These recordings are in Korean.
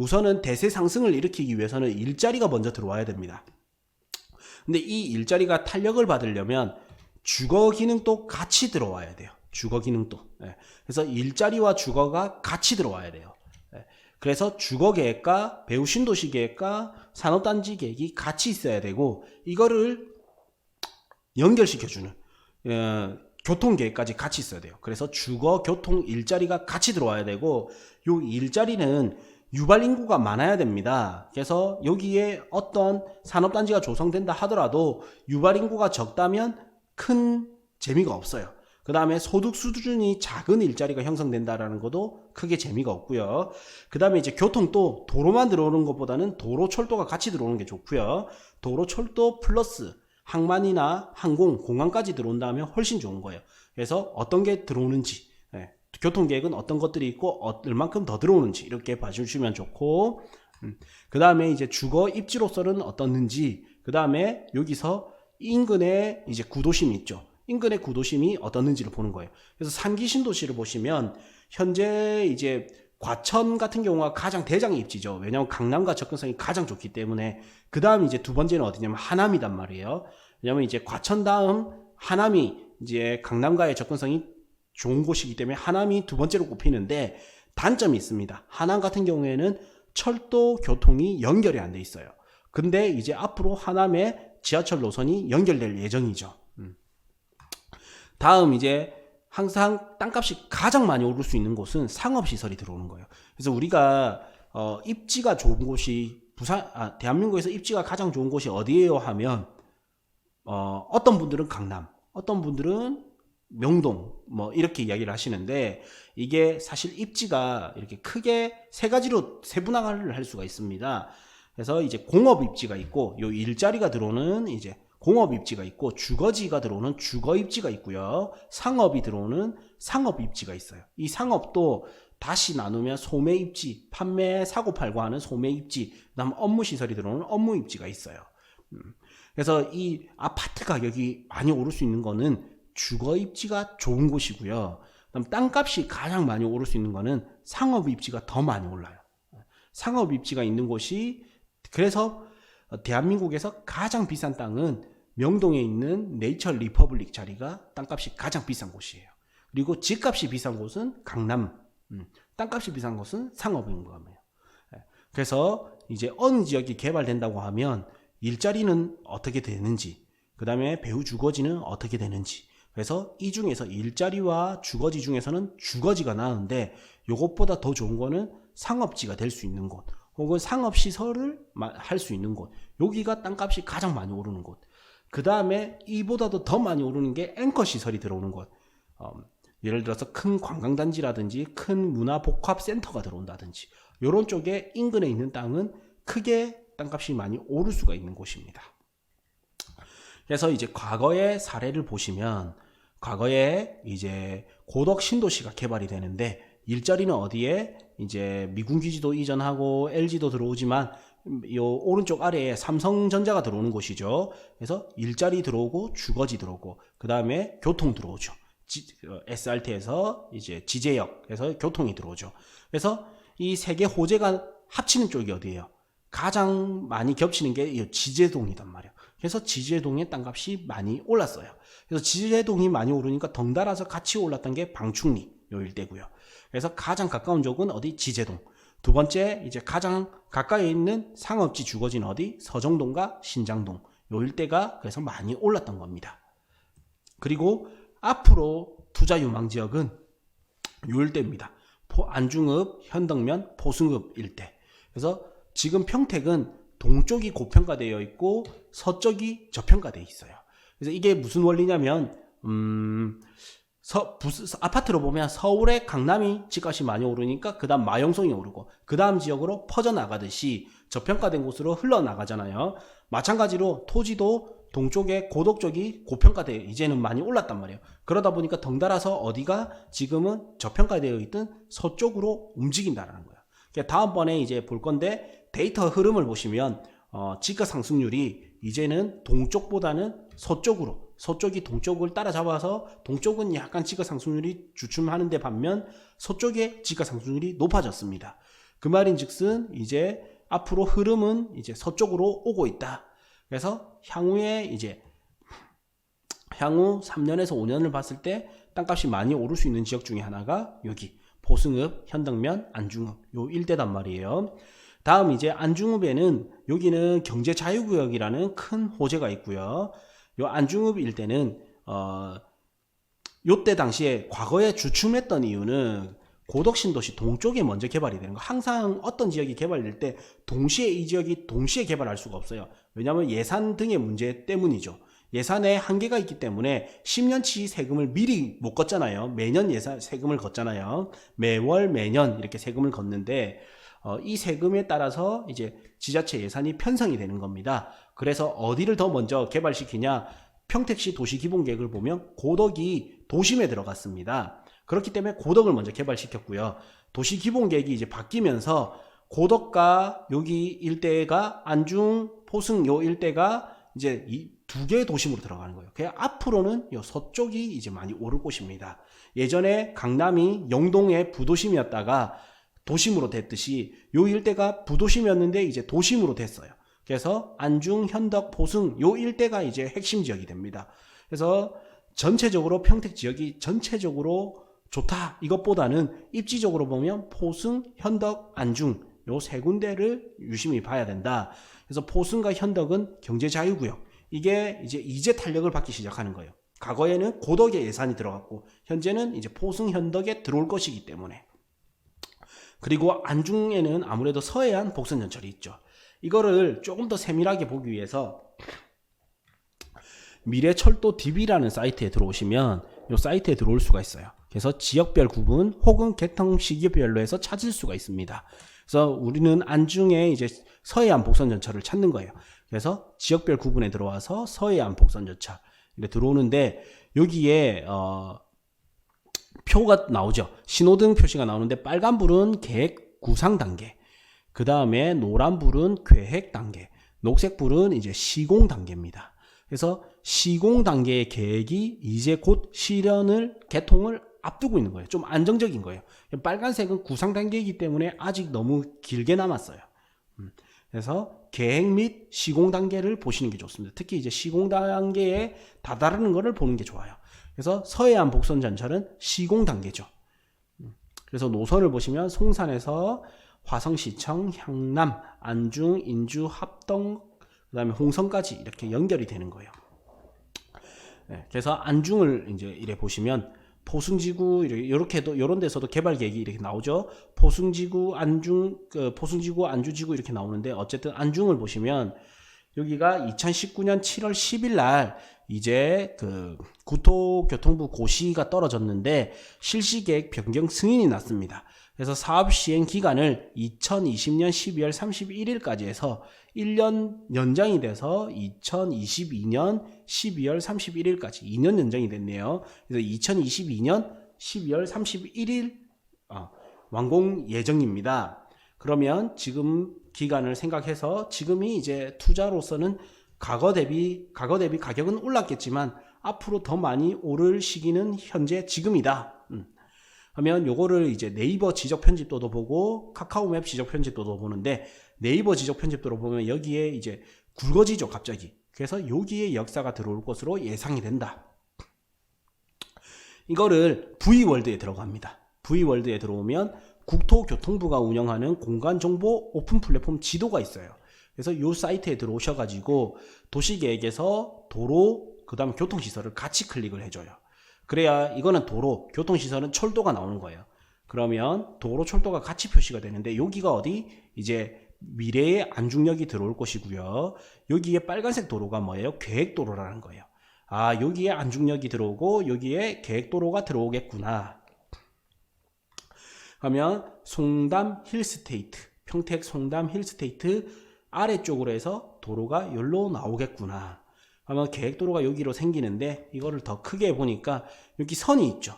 우선은 대세 상승을 일으키기 위해서는 일자리가 먼저 들어와야 됩니다. 근데 이 일자리가 탄력을 받으려면 주거 기능도 같이 들어와야 돼요. 주거 기능도. 그래서 일자리와 주거가 같이 들어와야 돼요. 그래서 주거 계획과 배후 신도시 계획과 산업단지 계획이 같이 있어야 되고, 이거를 연결시켜주는 교통 계획까지 같이 있어야 돼요. 그래서 주거, 교통, 일자리가 같이 들어와야 되고, 요 일자리는 유발 인구가 많아야 됩니다. 그래서 여기에 어떤 산업단지가 조성된다 하더라도 유발 인구가 적다면 큰 재미가 없어요. 그 다음에 소득 수준이 작은 일자리가 형성된다라는 것도 크게 재미가 없고요. 그 다음에 이제 교통도 도로만 들어오는 것보다는 도로, 철도가 같이 들어오는 게 좋고요. 도로, 철도 플러스 항만이나 항공, 공항까지 들어온다면 훨씬 좋은 거예요. 그래서 어떤 게 들어오는지, 교통계획은 어떤 것들이 있고 얼만큼 더 들어오는지 이렇게 봐주시면 좋고, 그 다음에 이제 주거 입지로서는 어떻는지, 그 다음에 여기서 인근에 이제 구도심이 있죠. 인근의 구도심이 어떻는지를 보는 거예요. 그래서 3기 신도시를 보시면 현재 이제 과천 같은 경우가 가장 대장의 입지죠. 왜냐하면 강남과 접근성이 가장 좋기 때문에. 그 다음 이제 두 번째는 어디냐면 하남이단 말이에요. 왜냐하면 이제 과천 다음 하남이 이제 강남과의 접근성이 좋은 곳이기 때문에 하남이 두 번째로 꼽히는데, 단점이 있습니다. 하남 같은 경우에는 철도 교통이 연결이 안 돼 있어요. 근데 이제 앞으로 하남에 지하철 노선이 연결될 예정이죠. 다음 이제 항상 땅값이 가장 많이 오를 수 있는 곳은 상업시설이 들어오는 거예요. 그래서 우리가 입지가 좋은 곳이 대한민국에서 입지가 가장 좋은 곳이 어디예요 하면 어떤 분들은 강남, 어떤 분들은 명동 뭐 이렇게 이야기를 하시는데, 이게 사실 입지가 이렇게 크게 세 가지로 세분화를 할 수가 있습니다. 그래서 이제 공업 입지가 있고, 요 일자리가 들어오는 이제 공업 입지가 있고, 주거지가 들어오는 주거 입지가 있고요. 상업이 들어오는 상업 입지가 있어요. 이 상업도 다시 나누면 소매 입지, 판매 사고 팔고 하는 소매 입지, 그다음 업무 시설이 들어오는 업무 입지가 있어요. 그래서 이 아파트 가격이 많이 오를 수 있는 거는 주거 입지가 좋은 곳이고요. 그다음 땅값이 가장 많이 오를 수 있는 거는 상업 입지가 더 많이 올라요. 상업 입지가 있는 곳이, 그래서 대한민국에서 가장 비싼 땅은 명동에 있는 네이처 리퍼블릭 자리가 땅값이 가장 비싼 곳이에요. 그리고 집값이 비싼 곳은 강남, 땅값이 비싼 곳은 상업인 거예요. 그래서 이제 어느 지역이 개발된다고 하면 일자리는 어떻게 되는지, 그 다음에 배후 주거지는 어떻게 되는지, 그래서 이 중에서 일자리와 주거지 중에서는 주거지가 나은데, 요것보다 더 좋은 거는 상업지가 될 수 있는 곳, 혹은 상업시설을 할 수 있는 곳, 여기가 땅값이 가장 많이 오르는 곳. 그 다음에 이보다도 더 많이 오르는 게 앵커시설이 들어오는 곳. 예를 들어서 큰 관광단지라든지 큰 문화복합센터가 들어온다든지, 이런 쪽에 인근에 있는 땅은 크게 땅값이 많이 오를 수가 있는 곳입니다. 그래서 이제 과거의 사례를 보시면, 과거에 이제 고덕 신도시가 개발이 되는데, 일자리는 어디에 이제 미군기지도 이전하고 LG도 들어오지만, 요 오른쪽 아래에 삼성전자가 들어오는 곳이죠. 그래서 일자리 들어오고 주거지 들어오고, 그 다음에 교통 들어오죠. SRT에서 이제 지제역에서 교통이 들어오죠. 그래서 이 세 개 호재가 합치는 쪽이 어디예요? 가장 많이 겹치는 게 이 지제동이단 말이에요. 그래서 지제동의 땅값이 많이 올랐어요. 그래서 지제동이 많이 오르니까 덩달아서 같이 올랐던 게 방충리 요 일대고요. 그래서 가장 가까운 쪽은 어디? 지제동. 두 번째 이제 가장 가까이 있는 상업지 주거지는 어디? 서정동과 신장동. 요 일대가 그래서 많이 올랐던 겁니다. 그리고 앞으로 투자 유망 지역은 요 일대입니다. 안중읍, 현덕면, 포승읍 일대. 그래서 지금 평택은 동쪽이 고평가되어 있고 서쪽이 저평가되어 있어요. 그래서 이게 무슨 원리냐면, 아파트로 보면 서울의 강남이 집값이 많이 오르니까 그 다음 마용성이 오르고, 그 다음 지역으로 퍼져나가듯이 저평가된 곳으로 흘러나가잖아요. 마찬가지로 토지도 동쪽에 고덕 쪽이 고평가되어 이제는 많이 올랐단 말이에요. 그러다 보니까 덩달아서 어디가 지금은 저평가되어 있던 서쪽으로 움직인다라는 거예요. 다음번에 이제 볼 건데, 데이터 흐름을 보시면 지가 상승률이 이제는 동쪽보다는 서쪽으로, 서쪽이 동쪽을 따라잡아서 동쪽은 약간 지가 상승률이 주춤하는데 반면 서쪽의 지가 상승률이 높아졌습니다. 그 말인즉슨 이제 앞으로 흐름은 이제 서쪽으로 오고 있다. 그래서 향후에 이제 향후 3년에서 5년을 봤을 때 땅값이 많이 오를 수 있는 지역 중에 하나가 여기 포승읍, 현덕면, 안중읍 요 일대단 말이에요. 다음 이제 안중읍에는 여기는 경제자유구역이라는 큰 호재가 있고요. 요 안중읍 일대는 요때 당시에 과거에 주춤했던 이유는 고덕신도시 동쪽에 먼저 개발이 되는 거. 항상 어떤 지역이 개발될 때 동시에 이 지역이 동시에 개발할 수가 없어요. 왜냐하면 예산 등의 문제 때문이죠. 예산에 한계가 있기 때문에 10년치 세금을 미리 못 걷잖아요. 매년 세금을 걷잖아요. 매월 매년 이렇게 세금을 걷는데 이 세금에 따라서 이제 지자체 예산이 편성이 되는 겁니다. 그래서 어디를 더 먼저 개발시키냐? 평택시 도시기본계획을 보면 고덕이 도심에 들어갔습니다. 그렇기 때문에 고덕을 먼저 개발시켰고요. 도시기본계획이 이제 바뀌면서 고덕과 여기 일대가 안중, 포승 요 일대가 이제 이 두 개의 도심으로 들어가는 거예요. 그냥 앞으로는 요 서쪽이 이제 많이 오를 곳입니다. 예전에 강남이 영동의 부도심이었다가 도심으로 됐듯이 요 일대가 부도심이었는데 이제 도심으로 됐어요. 그래서 안중, 현덕, 포승 요 일대가 이제 핵심 지역이 됩니다. 그래서 전체적으로 평택 지역이 전체적으로 좋다 이것보다는 입지적으로 보면 포승, 현덕, 안중 요 세 군데를 유심히 봐야 된다. 그래서 포승과 현덕은 경제자유구역 이게 이제 탄력을 받기 시작하는 거예요. 과거에는 고덕에 예산이 들어갔고 현재는 이제 포승, 현덕에 들어올 것이기 때문에. 그리고 안중에는 아무래도 서해안 복선전철이 있죠. 이거를 조금 더 세밀하게 보기 위해서 미래철도 DB라는 사이트에 들어오시면 이 사이트에 들어올 수가 있어요. 그래서 지역별 구분 혹은 개통 시기별로 해서 찾을 수가 있습니다. 그래서 우리는 안중에 이제 서해안 복선전철을 찾는 거예요. 그래서 지역별 구분에 들어와서 서해안 복선전철 이렇게 들어오는데 여기에 표가 나오죠. 신호등 표시가 나오는데 빨간불은 계획 구상 단계, 그 다음에 노란불은 계획 단계, 녹색불은 이제 시공 단계입니다. 그래서 시공 단계의 계획이 이제 곧 실현을 개통을 앞두고 있는 거예요. 좀 안정적인 거예요. 빨간색은 구상 단계이기 때문에 아직 너무 길게 남았어요. 그래서 계획 및 시공 단계를 보시는 게 좋습니다. 특히 이제 시공 단계에 다다르는 것을 보는 게 좋아요. 그래서 서해안 복선전철은 시공 단계죠. 그래서 노선을 보시면 송산에서 화성시청, 향남, 안중, 인주, 합동, 그 다음에 홍성까지 이렇게 연결이 되는 거예요. 네, 그래서 안중을 이제 이래 보시면 포승지구 이렇게도 이런 데서도 개발 계획이 이렇게 나오죠. 포승지구, 안중, 포승지구, 안주지구 이렇게 나오는데 어쨌든 안중을 보시면 여기가 2019년 7월 10일 날 이제 그 국토교통부 고시가 떨어졌는데 실시계획 변경 승인이 났습니다. 그래서 사업 시행 기간을 2020년 12월 31일까지 해서 1년 연장이 돼서 2022년 12월 31일까지 2년 연장이 됐네요. 그래서 2022년 12월 31일 완공 예정입니다. 그러면 지금 기간을 생각해서 지금이 이제 투자로서는 과거 대비 가격은 올랐겠지만 앞으로 더 많이 오를 시기는 현재 지금이다. 하면 요거를 이제 네이버 지적 편집도도 보고 카카오맵 지적 편집도도 보는데 네이버 지적 편집도로 보면 여기에 이제 굵어지죠, 갑자기. 그래서 여기에 역사가 들어올 것으로 예상이 된다. 이거를 V월드에 들어갑니다. V월드에 들어오면 국토교통부가 운영하는 공간정보 오픈 플랫폼 지도가 있어요. 그래서 이 사이트에 들어오셔가지고 도시계획에서 도로, 그 다음 교통시설을 같이 클릭을 해줘요. 그래야 이거는 도로, 교통시설은 철도가 나오는 거예요. 그러면 도로, 철도가 같이 표시가 되는데 여기가 어디? 이제 미래의 안중역이 들어올 것이고요. 여기에 빨간색 도로가 뭐예요? 계획도로라는 거예요. 아, 여기에 안중역이 들어오고 여기에 계획도로가 들어오겠구나. 그러면 송담 힐스테이트, 평택 송담 힐스테이트 아래쪽으로 해서 도로가 여기로 나오겠구나. 그러면 계획도로가 여기로 생기는데 이거를 더 크게 보니까 여기 선이 있죠.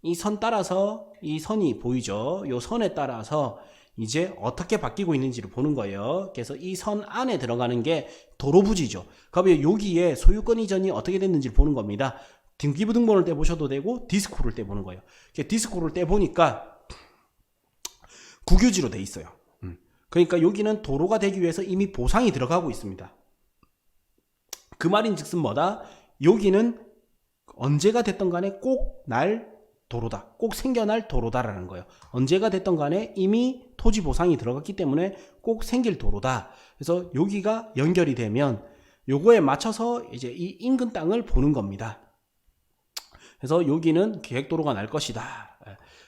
이 선 따라서 이 선이 보이죠. 이 선에 따라서 이제 어떻게 바뀌고 있는지를 보는 거예요. 그래서 이 선 안에 들어가는 게 도로부지죠. 그러면 여기에 소유권 이전이 어떻게 됐는지를 보는 겁니다. 등기부등본을 떼보셔도 되고 디스코를 떼보는 거예요. 디스코를 떼보니까 국유지로 돼 있어요. 그러니까 여기는 도로가 되기 위해서 이미 보상이 들어가고 있습니다. 그 말인즉슨 뭐다? 여기는 언제가 됐던 간에 꼭 날 도로다. 꼭 생겨날 도로다라는 거예요. 언제가 됐던 간에 이미 토지 보상이 들어갔기 때문에 꼭 생길 도로다. 그래서 여기가 연결이 되면 요거에 맞춰서 이제 이 인근 땅을 보는 겁니다. 그래서 여기는 계획도로가 날 것이다.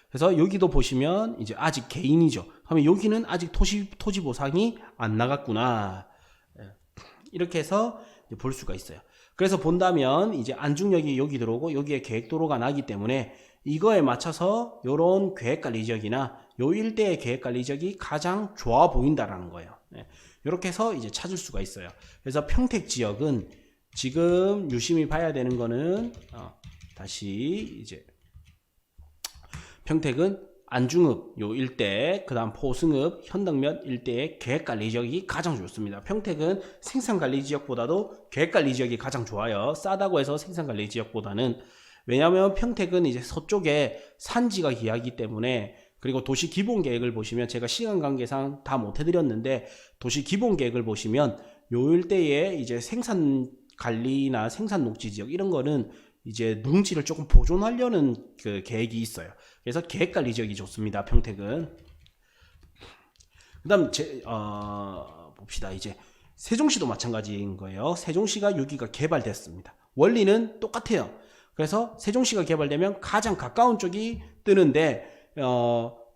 그래서 여기도 보시면 이제 아직 개인이죠. 그러면 여기는 아직 토지 보상이 안 나갔구나. 이렇게 해서 볼 수가 있어요. 그래서 본다면 이제 안중역이 여기 들어오고 여기에 계획도로가 나기 때문에 이거에 맞춰서 요런 계획관리지역이나 요 일대의 계획관리지역이 가장 좋아 보인다라는 거예요. 이렇게 해서 이제 찾을 수가 있어요. 그래서 평택 지역은 지금 유심히 봐야 되는 거는 다시 이제 평택은 안중읍 요 일대, 그 다음 포승읍, 현덕면 일대의 계획관리지역이 가장 좋습니다. 평택은 생산관리지역보다도 계획관리지역이 가장 좋아요. 싸다고 해서 생산관리지역보다는. 왜냐하면 평택은 이제 서쪽에 산지가 귀하기 때문에, 그리고 도시 기본계획을 보시면 제가 시간 관계상 다 못 해드렸는데 도시 기본계획을 보시면 요 일대에 이제 생산관리나 생산녹지지역 이런 거는 이제 농지를 조금 보존하려는 그 계획이 있어요. 그래서 계획관리 지역이 좋습니다. 평택은. 그다음 봅시다. 이제 세종시도 마찬가지인 거예요. 세종시가 여기가 개발됐습니다. 원리는 똑같아요. 그래서 세종시가 개발되면 가장 가까운 쪽이 뜨는데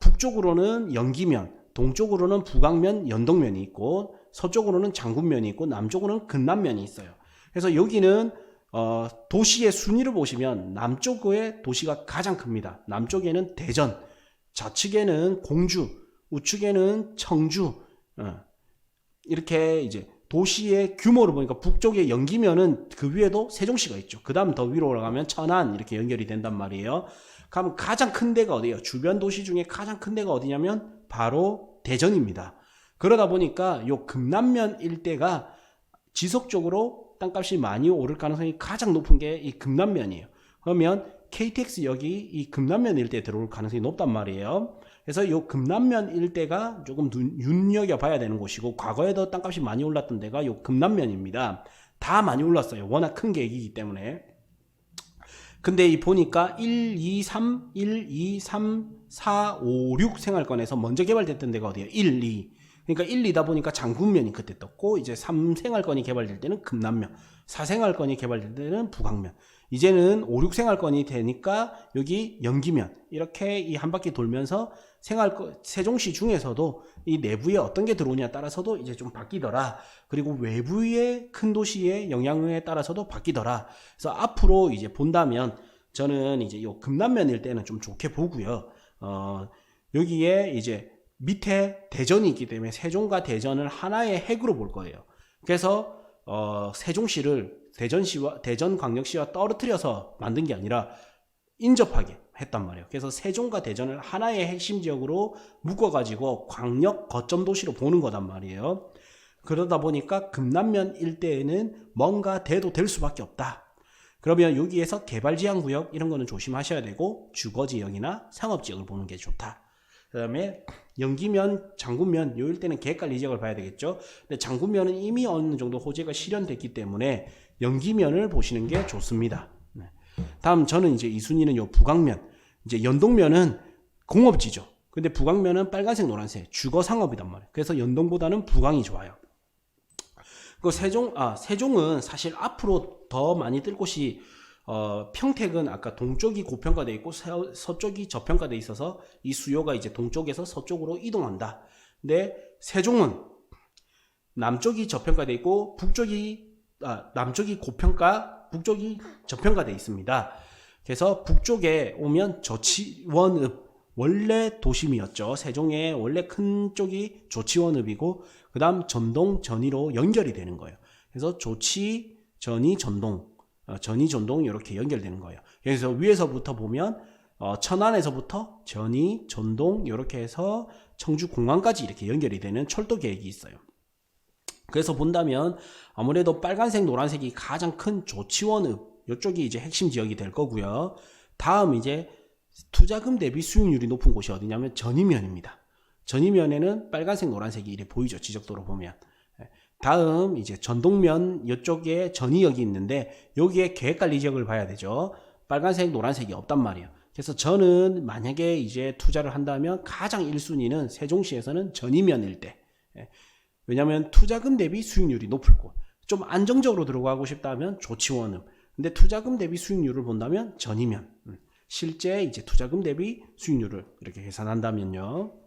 북쪽으로는 연기면, 동쪽으로는 북악면, 연동면이 있고 서쪽으로는 장군면이 있고 남쪽으로는 근남면이 있어요. 그래서 여기는 도시의 순위를 보시면 남쪽의 도시가 가장 큽니다. 남쪽에는 대전, 좌측에는 공주, 우측에는 청주, 이렇게 이제 도시의 규모를 보니까 북쪽에 연기면은 그 위에도 세종시가 있죠. 그 다음 더 위로 올라가면 천안 이렇게 연결이 된단 말이에요. 그럼 가장 큰 데가 어디예요? 주변 도시 중에 가장 큰 데가 어디냐면 바로 대전입니다. 그러다 보니까 요 금남면 일대가 지속적으로 땅값이 많이 오를 가능성이 가장 높은 게 이 금남면이에요. 그러면 KTX역이 이 금남면 일대에 들어올 가능성이 높단 말이에요. 그래서 이 금남면 일대가 조금 눈여겨봐야 되는 곳이고, 과거에도 땅값이 많이 올랐던 데가 이 금남면입니다. 다 많이 올랐어요. 워낙 큰 계획이기 때문에. 근데 이 보니까 1, 2, 3, 4, 5, 6 생활권에서 먼저 개발됐던 데가 어디예요? 1, 2. 그러니까 1, 2다 보니까 장군면이 그때 떴고, 이제 3생활권이 개발될 때는 금남면, 4생활권이 개발될 때는 북악면, 이제는 5, 6생활권이 되니까 여기 연기면, 이렇게 이 한 바퀴 돌면서 세종시 중에서도 이 내부에 어떤 게 들어오냐에 따라서도 이제 좀 바뀌더라. 그리고 외부의 큰 도시의 영향에 따라서도 바뀌더라. 그래서 앞으로 이제 본다면 저는 이제 이 금남면 일대는 좀 좋게 보고요. 여기에 이제 밑에 대전이 있기 때문에 세종과 대전을 하나의 핵으로 볼 거예요. 그래서 세종시를 대전광역시와 떨어뜨려서 만든 게 아니라 인접하게 했단 말이에요. 그래서 세종과 대전을 하나의 핵심 지역으로 묶어가지고 광역 거점 도시로 보는 거단 말이에요. 그러다 보니까 금남면 일대에는 뭔가 돼도 될 수밖에 없다. 그러면 여기에서 개발지향구역 이런 거는 조심하셔야 되고, 주거지역이나 상업지역을 보는 게 좋다. 그 다음에 연기면, 장군면 요 일대는 계획관리 지역을 봐야 되겠죠. 근데 장군면은 이미 어느 정도 호재가 실현됐기 때문에 연기면을 보시는 게 좋습니다. 다음 저는 이제 이 순위는 요 북악면, 이제 연동면은 공업지죠. 근데 북악면은 빨간색 노란색 주거 상업이단 말이에요. 그래서 연동보다는 북악이 좋아요. 그 세종은 사실 앞으로 더 많이 뜰 곳이 평택은 아까 동쪽이 고평가돼 있고 서쪽이 저평가돼 있어서 이 수요가 이제 동쪽에서 서쪽으로 이동한다. 근데 세종은 남쪽이 저평가돼 있고 남쪽이 고평가, 북쪽이 저평가돼 있습니다. 그래서 북쪽에 오면 조치원읍, 원래 도심이었죠. 세종의 원래 큰 쪽이 조치원읍이고, 그 다음 전동, 전이로 연결이 되는 거예요. 그래서 조치, 전이, 전동, 전이, 전동 이렇게 연결되는 거예요. 그래서 위에서부터 보면 천안에서부터 전이, 전동 이렇게 해서 청주 공항까지 이렇게 연결이 되는 철도 계획이 있어요. 그래서 본다면 아무래도 빨간색, 노란색이 가장 큰 조치원읍, 이쪽이 이제 핵심 지역이 될 거고요. 다음 이제 투자금 대비 수익률이 높은 곳이 어디냐면 전이면입니다. 전이면에는 빨간색, 노란색이 이렇게 보이죠. 지적도로 보면. 다음 이제 전동면 이쪽에 전이 여기 있는데 여기에 계획관리 지역을 봐야 되죠. 빨간색, 노란색이 없단 말이에요. 그래서 저는 만약에 이제 투자를 한다면 가장 1순위는 세종시에서는 전이면일 때. 왜냐하면 투자금 대비 수익률이 높을 곳. 좀 안정적으로 들어가고 싶다면 조치원음. 근데 투자금 대비 수익률을 본다면 전이면. 실제 이제 투자금 대비 수익률을 이렇게 계산한다면요.